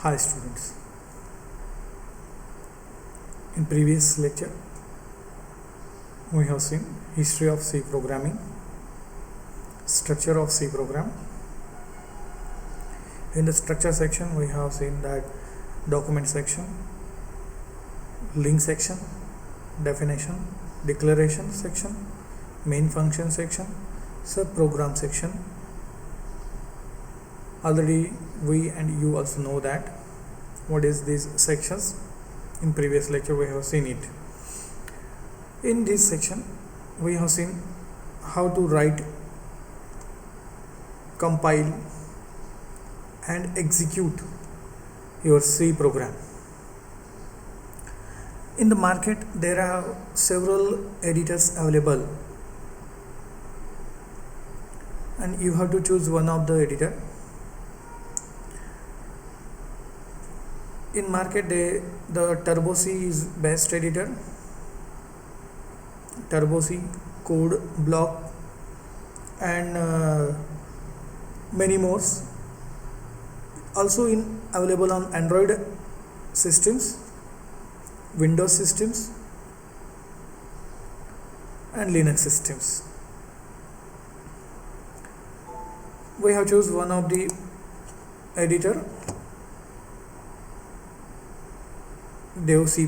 Hi students, in previous lecture we have seen history of C programming, structure of C program. In the structure section we have seen that document section, link section, definition, declaration section, main function section, subprogram section. Already we and you also know that what is these sections. In previous lecture we have seen it. In this section we have seen how to write, compile and execute your C program. In the market there are several editors available and you have to choose one of the editor. In market the Turbo C is best editor. Turbo C, Code Block and many more. Also available on Android systems, Windows systems and Linux systems. We have choose one of the editor, Dev C++,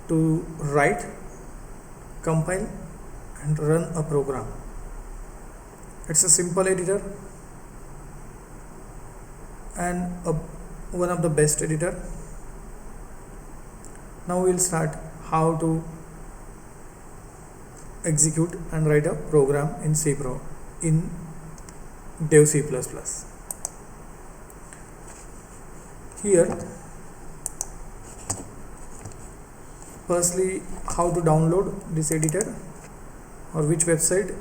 to write, compile and run a program. It's a simple editor and one of the best editor. Now we'll start how to execute and write a program in in Dev C++. Here firstly, how to download this editor or which website.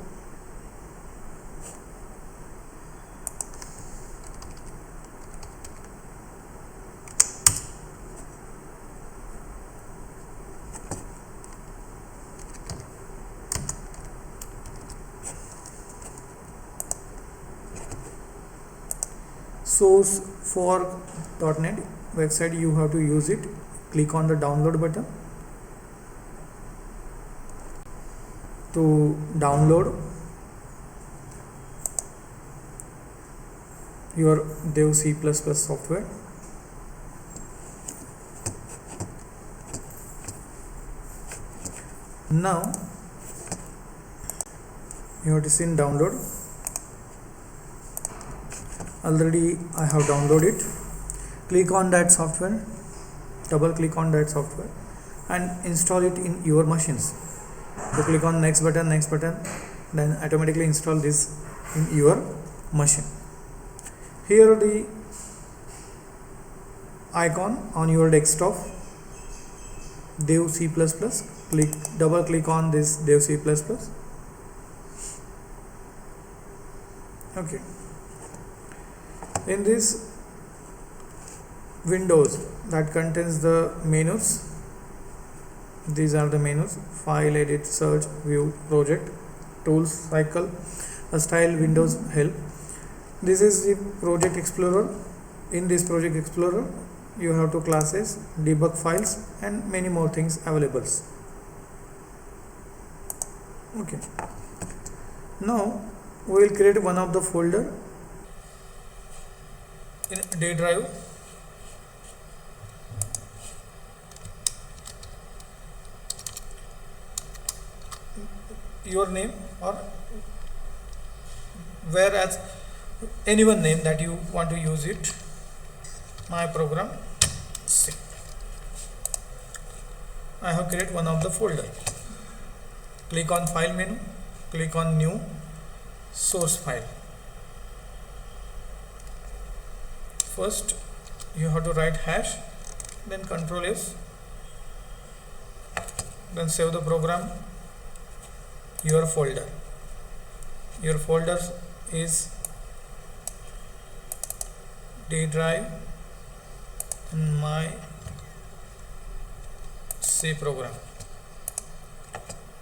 Sourceforge.net website, you have to use it. Click on the download button to download your Dev C++ software. Now you have to see in download. Already I have downloaded it. Click on that software, double click on that software and install it in your machines. So click on next button, then automatically install this in your machine. Here the icon on your desktop, Dev C++, double click on this Dev C++. Okay. In this windows that contains the menus. These are the menus: file, edit, search, view, project, tools, cycle, a style, windows, help. This is the project explorer. In this project explorer you have two classes, debug files and many more things available. Okay. Now we will create one of the folder in D drive. Your name or whereas anyone name that you want to use it. My program C. I have created one of the folder. Click on file menu, click on new source file. First you have to write hash, then Control S, then save the program. Your folder is D drive and my C program.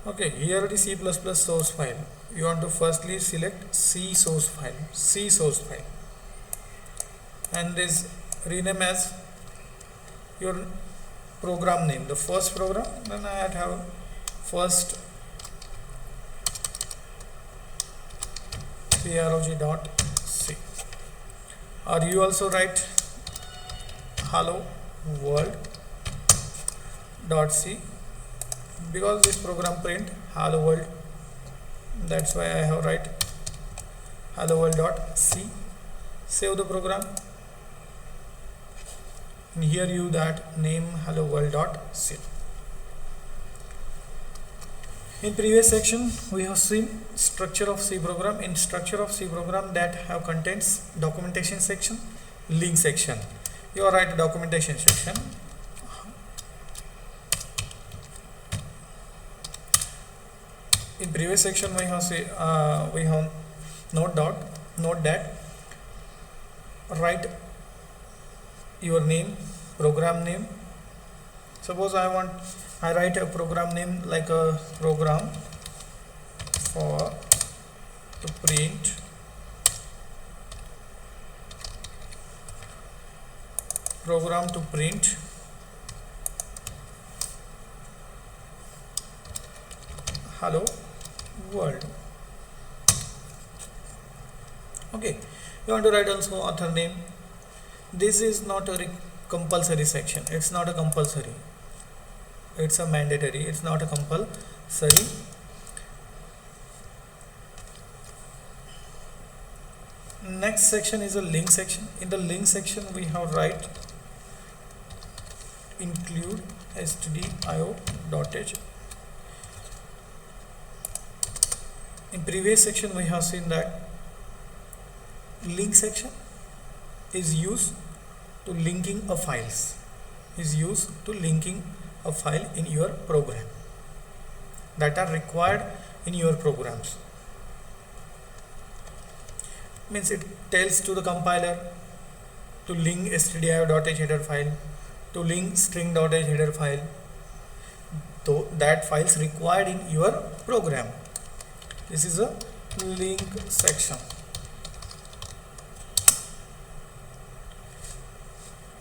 Okay, here the C++ source file. You want to firstly select C source file, and this rename as your program name, the first program. Then I have first prog.c, or you also write hello world.c, because this program print hello world, that's why I have write hello world.c. Save the program, and here you that name hello world.c. In previous section we have seen structure of C program. In structure of C program, that have contains documentation section, link section. You are write documentation section. In previous section we have note that write your name, program name. Suppose I write a program name like a program for to print hello world. Okay, you want to write also author name. This is not a compulsory section, it's not a compulsory, it's a mandatory, it's not a compulsory. Next section is a link section. In the link section we have write include stdio.h. In previous section we have seen that link section is used to linking a files, a file in your program that are required in your programs. Means it tells to the compiler to link stdio.h header file, to link string.h header file, so that files required in your program. This is a link section.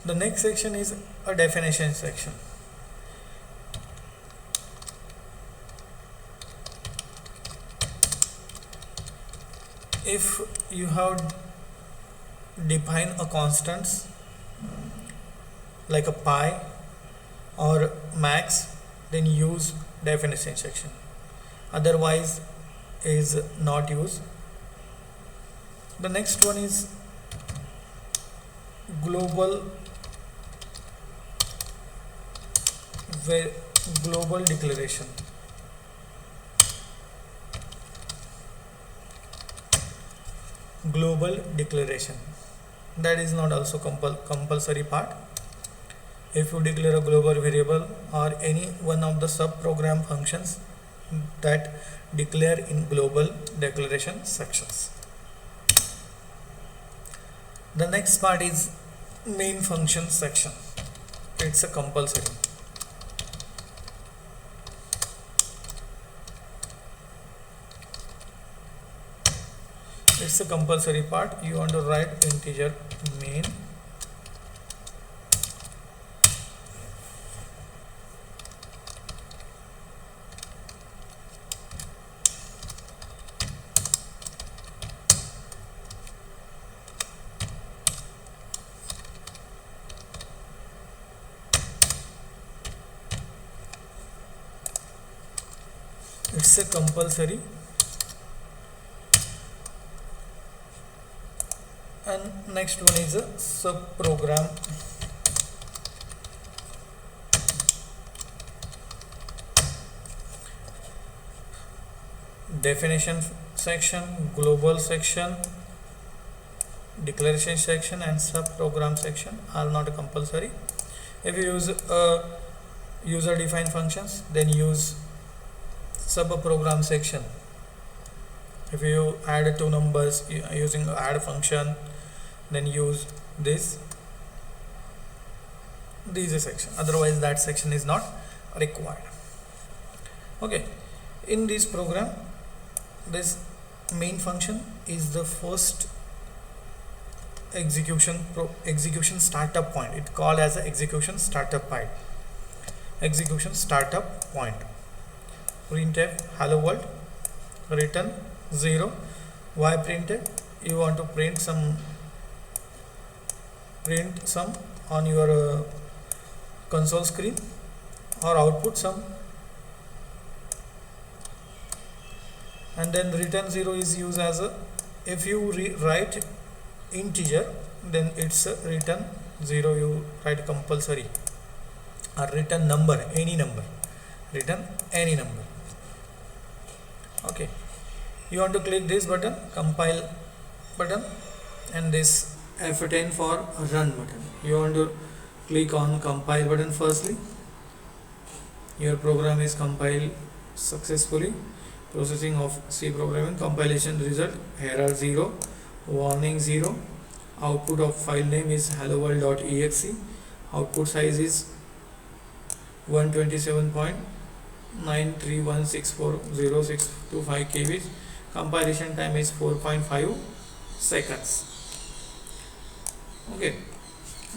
The next section is a definition section. If you have defined a constants like a pi or max, then use definition section, otherwise is not used. The next one is global declaration. Global declaration, that is not also compulsory part. If you declare a global variable or any one of the sub program functions, that declare in global declaration sections. The next part is main function section. It's a compulsory. It's a compulsory part. You want to write integer main it's a compulsory. And next one is a sub program. Definition section, global section, declaration section and sub program section are not compulsory. If you use user defined functions, then use sub program section. If you add two numbers using add function, then use this section, otherwise that section is not required. Okay, in this program, this main function is the first execution startup point. It called as a execution startup point. Execution startup point. Printf hello world, return 0. Why printf? You want to print some on your console screen, or output some, and then return 0 is used as a, if you write integer, then it's a return 0, you write compulsory, or return number, any number, return any number. Okay, you want to click this button, compile button, and this F10 for run button. You want to click on compile button firstly. Your program is compiled successfully. Processing of C programming. Compilation result, error 0, warning 0. Output of file name is helloworld.exe. Output size is 127.931640625 KB. Compilation time is 4.5 seconds. Okay,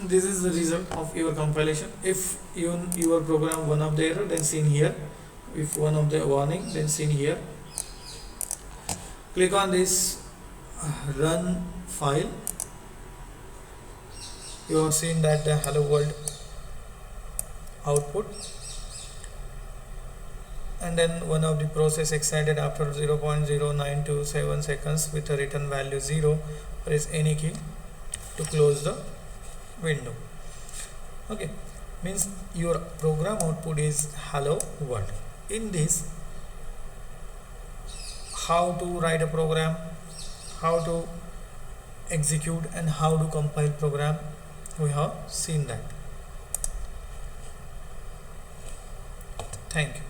this is the result of your compilation. If your program one of the error, then seen here. If one of the warning, then seen here. Click on this run file. You have seen that the hello world output, and then one of the process excited after 0.0927 seconds with a return value 0. Press any key to close the window. Okay, means your program output is hello world. In this, how to write a program, how to execute, and how to compile program, we have seen that. Thank you.